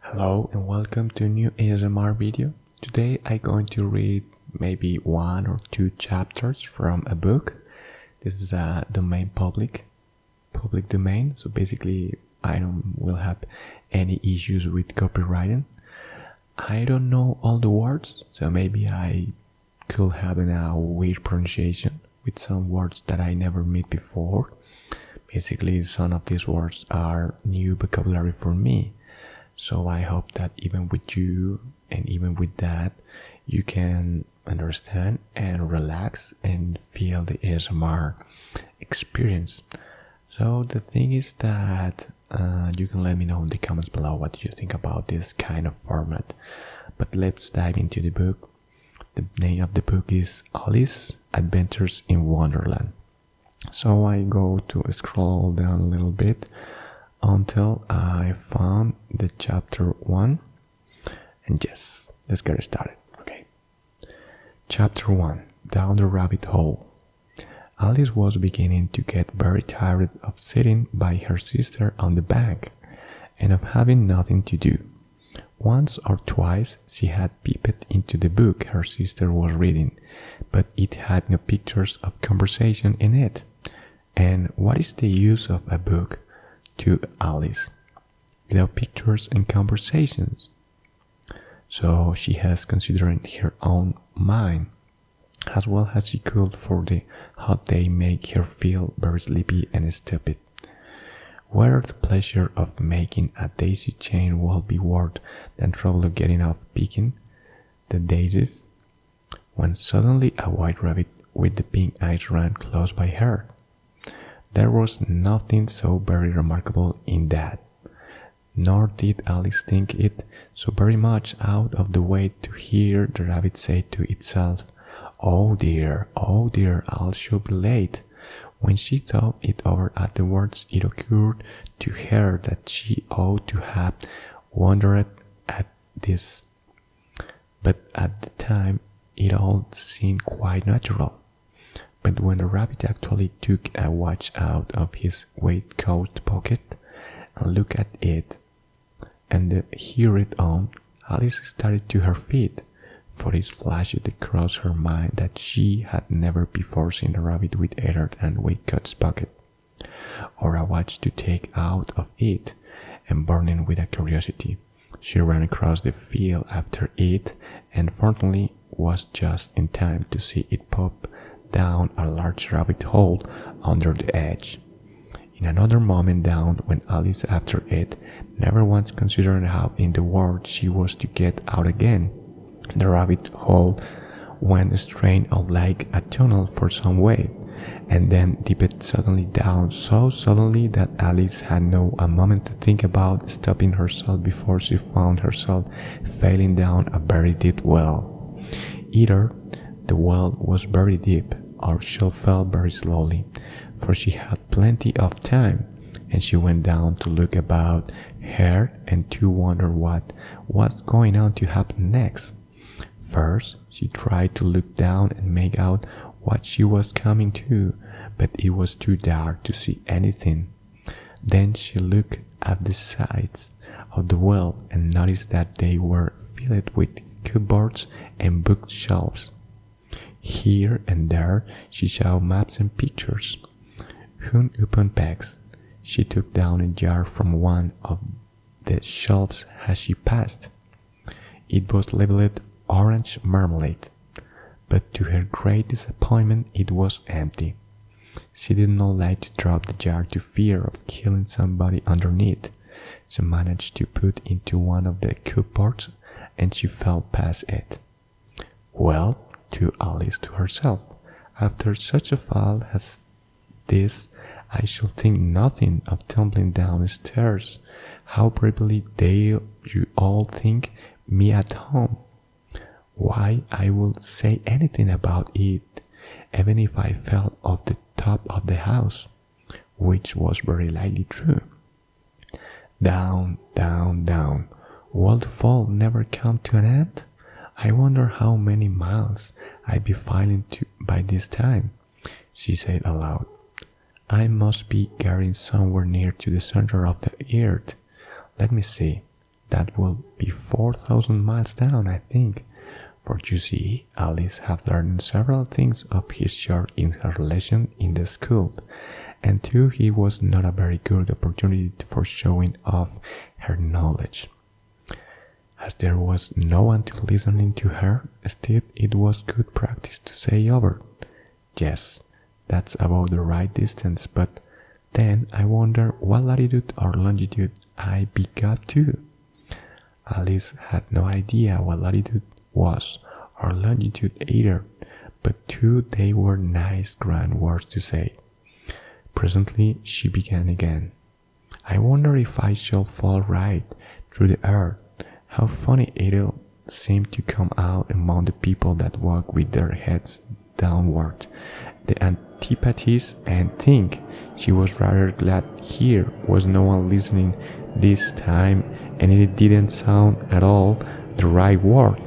Hello and welcome to a new ASMR video. Today I'm going to read maybe one or two chapters from a book. This is a domain public domain, so basically I don't will have any issues with copywriting. I don't know all the words, so maybe I could have a weird pronunciation with some words that I never met before. Basically, some of these words are new vocabulary for me. So I hope that even with you and even with that, you can understand and relax and feel the ASMR experience. So the thing is that you can let me know in the comments below what you think about this kind of format. But let's dive into the book. The name of the book is Alice's Adventures in Wonderland. So I go to scroll down a little bit until I found the chapter 1, and yes, let's get started. Okay. Chapter 1, Down the Rabbit Hole. Alice was beginning to get very tired of sitting by her sister on the bank and of having nothing to do. Once or twice she had peeped into the book her sister was reading, but it had no pictures of conversation in it. And what is the use of a book to Alice without pictures and conversations? So she has considered her own mind as well as she could for how they make her feel very sleepy and stupid. Whether the pleasure of making a daisy chain will be worth the trouble of getting off picking the daisies, when suddenly a white rabbit with the pink eyes ran close by her. There was nothing so very remarkable in that, nor did Alice think it so very much out of the way to hear the rabbit say to itself, oh dear, I shall be late." When she thought it over afterwards, it occurred to her that she ought to have wondered at this, but at the time it all seemed quite natural. But when the rabbit actually took a watch out of his waistcoat pocket and looked at it and heard it on, Alice started to her feet, for it flashed across her mind that she had never before seen a rabbit with either a waistcoat pocket or a watch to take out of it, and burning with a curiosity, she ran across the field after it, and fortunately was just in time to see it pop down a large rabbit hole under the edge. In another moment down went Alice after it, never once considering how in the world she was to get out again. The rabbit hole went straight out like a tunnel for some way, and then dipped suddenly down, so suddenly that Alice had no a moment to think about stopping herself before she found herself falling down a very deep well. Either the well was very deep, or she fell very slowly, for she had plenty of time, and she went down to look about her and to wonder what was going on to happen next. First, she tried to look down and make out what she was coming to, but it was too dark to see anything. Then she looked at the sides of the well and noticed that they were filled with cupboards and bookshelves. Here and there she saw maps and pictures hung upon pegs. She took down a jar from one of the shelves as she passed. It was labeled orange marmalade, but to her great disappointment it was empty. She did not like to drop the jar to fear of killing somebody underneath. She managed to put into one of the cupboards, and she fell past it. Well, to Alice to herself, after such a fall as this, I shall think nothing of tumbling down the stairs. How probably they you all think me at home. Why, I will say anything about it, even if I fell off the top of the house, which was very likely true. Down, down, down. Will the fall never come to an end? I wonder how many miles I be filing to by this time, she said aloud. I must be getting somewhere near to the center of the earth. Let me see. that will be 4,000 miles down, I think. For you see, Alice had learned several things of his share in her lesson in the school, and too he was not a very good opportunity for showing off her knowledge. As there was no one to listen to her, still it was good practice to say over, "Yes, that's about the right distance, but then I wonder what latitude or longitude I be got to." Alice had no idea what latitude was, or longitude either, but too they were nice grand words to say. Presently she began again. "I wonder if I shall fall right through the earth. How funny it'll seem to come out among the people that walk with their heads downward, the antipathies, and think." She was rather glad here was no one listening this time, and it didn't sound at all the right word.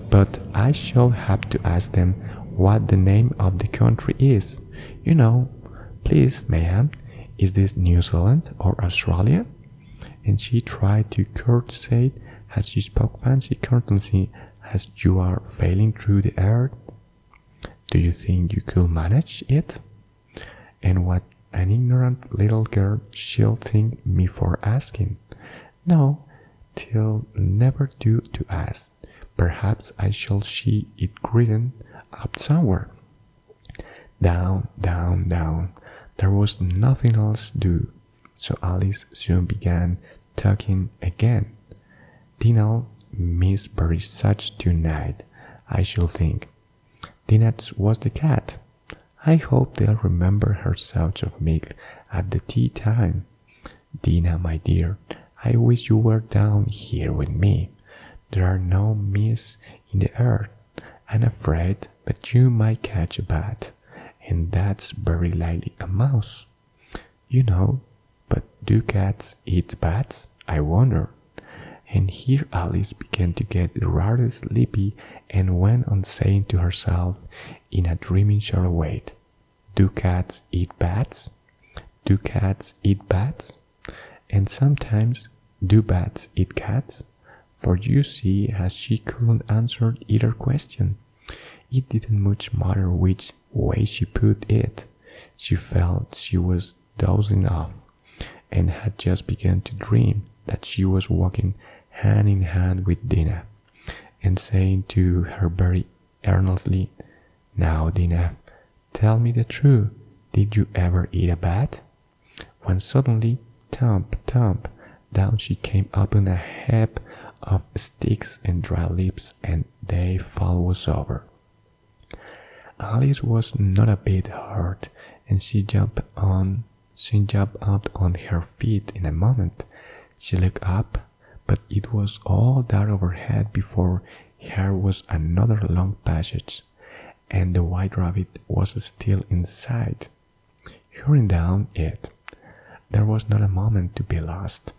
"But I shall have to ask them what the name of the country is. You know, please, ma'am, is this New Zealand or Australia?" And she tried to curtsy as she spoke fancy courtesy, as "You are failing through the earth. Do you think you could manage it? And what an ignorant little girl she'll think me for asking. No, 'til never do to ask. Perhaps I shall see it written up somewhere." Down, down, down. There was nothing else to do, so Alice soon began talking again. "Dinah'll miss very such tonight, I should think. Dinah was the cat. I hope they'll remember her sauce of milk at the tea time. Dinah, my dear, I wish you were down here with me. There are no mice in the earth, I'm afraid, but you might catch a bat, and that's very likely a mouse. You know, but do cats eat bats, I wonder?" And here Alice began to get rather sleepy and went on saying to herself in a dreaming sort of way, "Do cats eat bats? Do cats eat bats? And sometimes do bats eat cats?" For you see, as she couldn't answer either question, it didn't much matter which way she put it. She felt she was dozing off, and had just begun to dream that she was walking hand in hand with Dinah, and saying to her very earnestly, "Now, Dinah, tell me the truth, did you ever eat a bat?" When suddenly, thump, thump, down she came upon a heap of sticks and dry leaves, and the fall was over. Alice was not a bit hurt, and she jumped up on her feet in a moment. She looked up, but it was all dark overhead. Before her was another long passage, and the white rabbit was still inside. Hurrying down it, there was not a moment to be lost.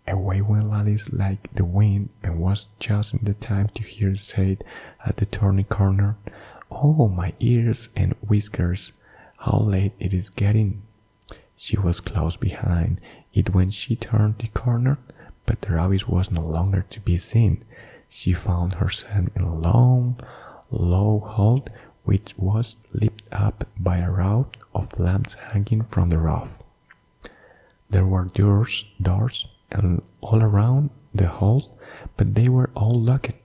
Away went Alice like the wind, and was just in the time to hear it said at the turning corner, "Oh, my ears and whiskers, how late it is getting." She was close behind it when she turned the corner, but the rabbit was no longer to be seen. She found herself in a long, low hall, which was lit up by a row of lamps hanging from the roof. There were doors, and all around the hall, but they were all locked,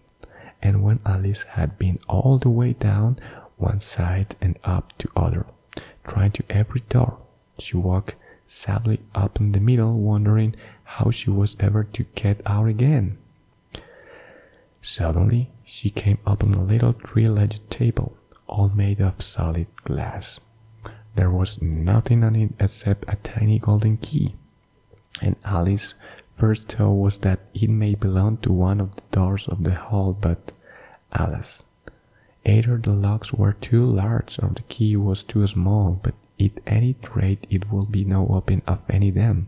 and when Alice had been all the way down one side and up to other, trying to every door, she walked sadly up in the middle, wondering how she was ever to get out again. Suddenly she came upon a little three-legged table, all made of solid glass. There was nothing on it except a tiny golden key, and Alice's first thought was that it may belong to one of the doors of the hall, but alas, either the locks were too large or the key was too small, but at any rate it would be no open of any of them.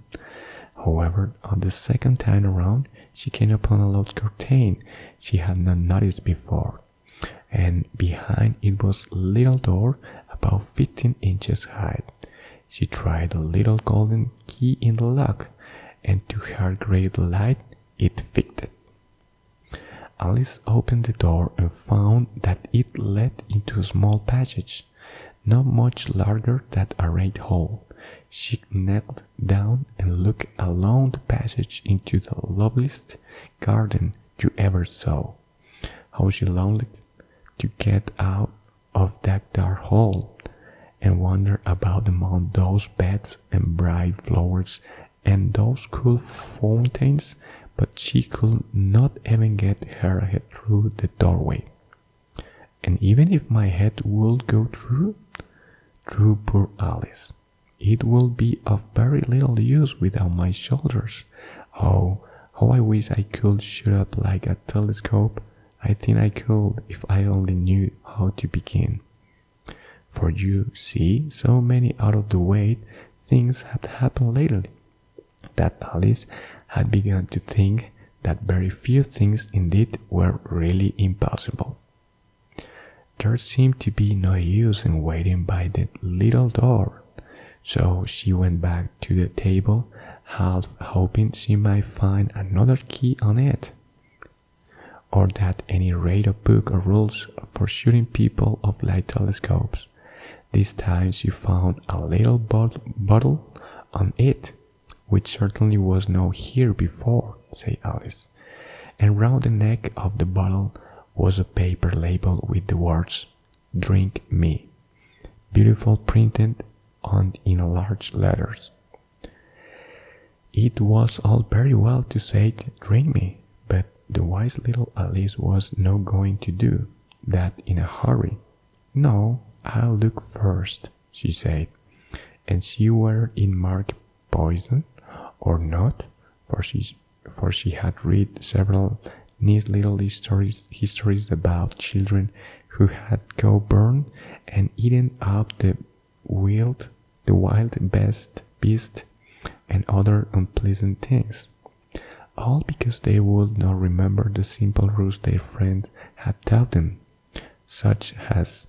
However, on the second time around, she came upon a low curtain she had not noticed before, and behind it was a little door about 15 inches high. She tried the little golden key in the lock, and to her great delight, it fitted. Alice opened the door and found that it led into a small passage, not much larger than a rat hole. She knelt down and looked along the passage into the loveliest garden you ever saw. How she longed to get out of that dark hole and wander about among those beds and bright flowers and those cool fountains, but she could not even get her head through the doorway. And even if my head would go through poor Alice, it would be of very little use without my shoulders. Oh, how I wish I could shoot up like a telescope. I think I could if I only knew how to begin. For you see, so many out of the way things had happened lately that Alice had begun to think that very few things indeed were really impossible. There seemed to be no use in waiting by the little door, so she went back to the table, half hoping she might find another key on it, or that any rate of book or rules for shooting people of light telescopes. This time she found a little bottle on it, which certainly was not here before, said Alice, and round the neck of the bottle was a paper label with the words, "Drink me," beautiful printed on in large letters. It was all very well to say, "Drink me," but the wise little Alice was not going to do that in a hurry. "No, I'll look first," she said, and see whether it marked poison or not, for she had read several nice little histories about children who had go burned and eaten up the wild beast and other unpleasant things, all because they would not remember the simple rules their friends had taught them, such as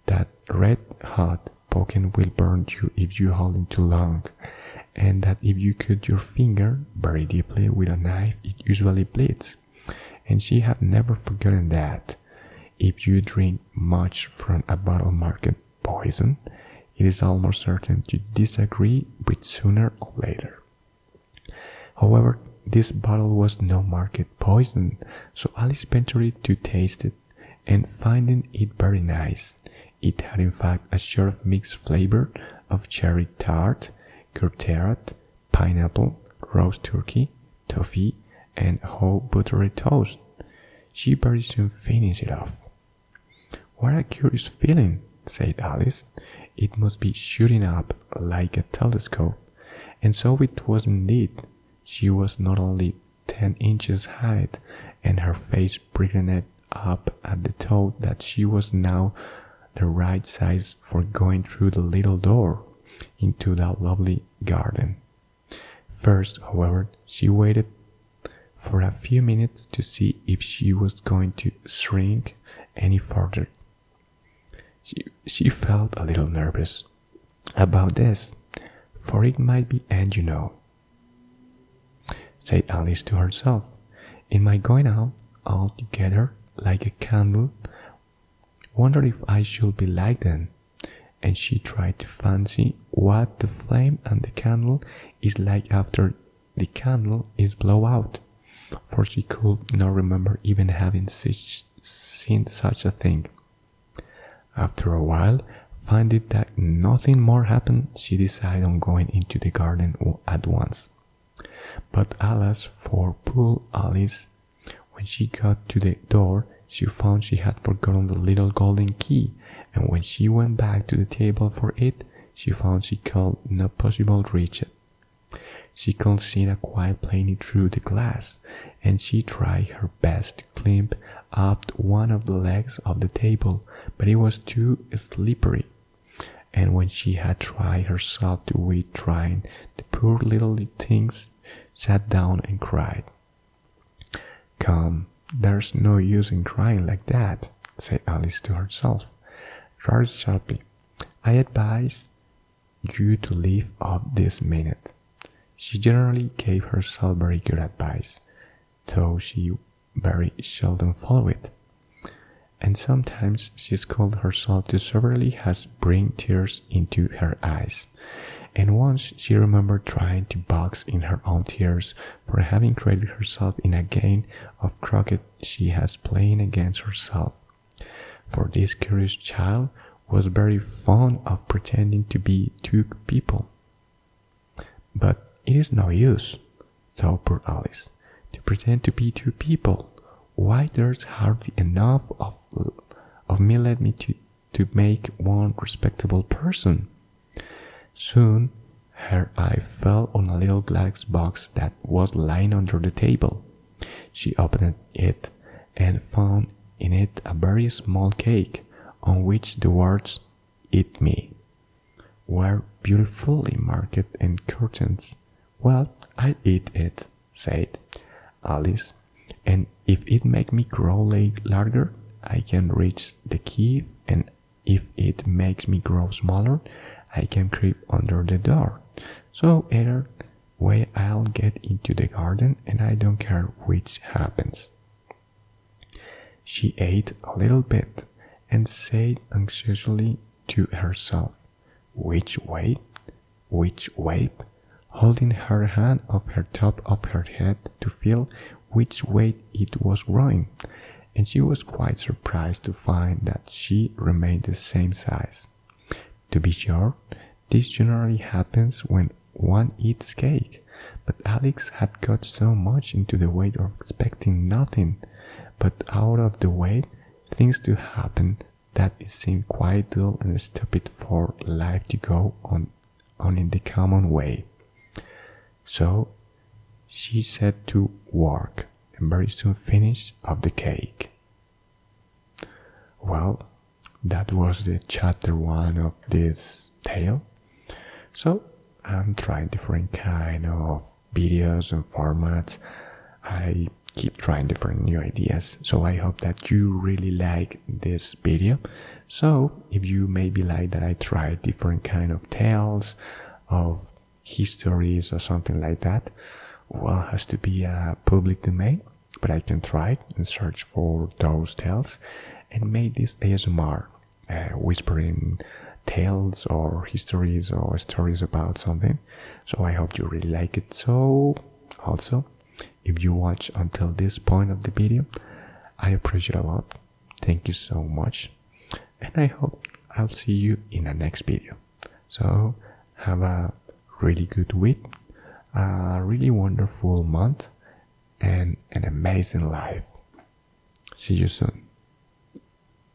that red hot poker will burn you if you hold it too long, and that if you cut your finger very deeply with a knife, it usually bleeds. And she had never forgotten that if you drink much from a bottle marked poison, it is almost certain to disagree with sooner or later. However, this bottle was no marked poison, so Alice ventured to taste it, and finding it very nice, it had in fact a sort of mixed flavor of cherry tart, curd, pineapple, roast turkey, toffee, and whole buttered toast. She very soon finished it off. "What a curious feeling," said Alice. "It must be shooting up like a telescope." And so it was indeed. She was not only 10 inches high, and her face brightened up at the thought that she was now the right size for going through the little door into that lovely garden. First, however, she waited for a few minutes to see if she was going to shrink any further. She felt a little nervous about this, for it might be end, you know, said Alice to herself. "It might go out altogether like a candle. Wonder if I should be like then." And she tried to fancy what the flame and the candle is like after the candle is blown out, for she could not remember even having seen such a thing. After a while, finding that nothing more happened, she decided on going into the garden at once. But alas for poor Alice, when she got to the door, she found she had forgotten the little golden key, and when she went back to the table for it, she found she could not possibly reach it. She could see it quite plainly through the glass, and she tried her best to climb up one of the legs of the table, but it was too slippery. And when she had tried herself to quit trying, the poor little things sat down and cried. "Come, there's no use in crying like that," said Alice to herself, rather sharply. "I advise you to leave off this minute." She generally gave herself very good advice, though she very seldom follow it. And sometimes she scolded herself too severely as bring tears into her eyes. And once she remembered trying to box in her own tears for having created herself in a game of croquet she has playing against herself. For this curious child was very fond of pretending to be two people. But it is no use, thought poor Alice, to pretend to be two people. Why there's hardly enough of me let me to make one respectable person. Soon her eye fell on a little glass box that was lying under the table. She opened it and found in it a very small cake on which the words "Eat me" were beautifully marked in curtains. "Well, I'll eat it," said Alice, "and if it makes me grow larger, I can reach the key, and if it makes me grow smaller, I can creep under the door. So either way I'll get into the garden, and I don't care which happens." She ate a little bit and said anxiously to herself, "Which way? Which way?" holding her hand off her top of her head to feel which way it was growing, and she was quite surprised to find that she remained the same size. To be sure, this generally happens when one eats cake, but Alex had got so much into the way of expecting nothing but out of the way things to happen that it seemed quite dull and stupid for life to go on in the common way. So she set to work and very soon finished off the cake. Well, that was the chapter 1 of this tale. So I'm trying different kind of videos and formats. I keep trying different new ideas, so I hope that you really like this video. So if you maybe like that I try different kind of tales of histories or something like that, well, it has to be a public domain, but I can try it and search for those tales and make this ASMR, whispering tales or histories or stories about something. So I hope you really like it. So also, if you watch until this point of the video, I appreciate a lot. Thank you so much, and I hope I'll see you in the next video. So have a really good week, a really wonderful month, and an amazing life. See you soon.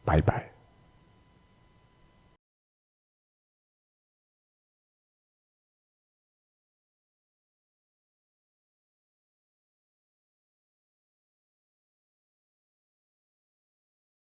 Bye bye.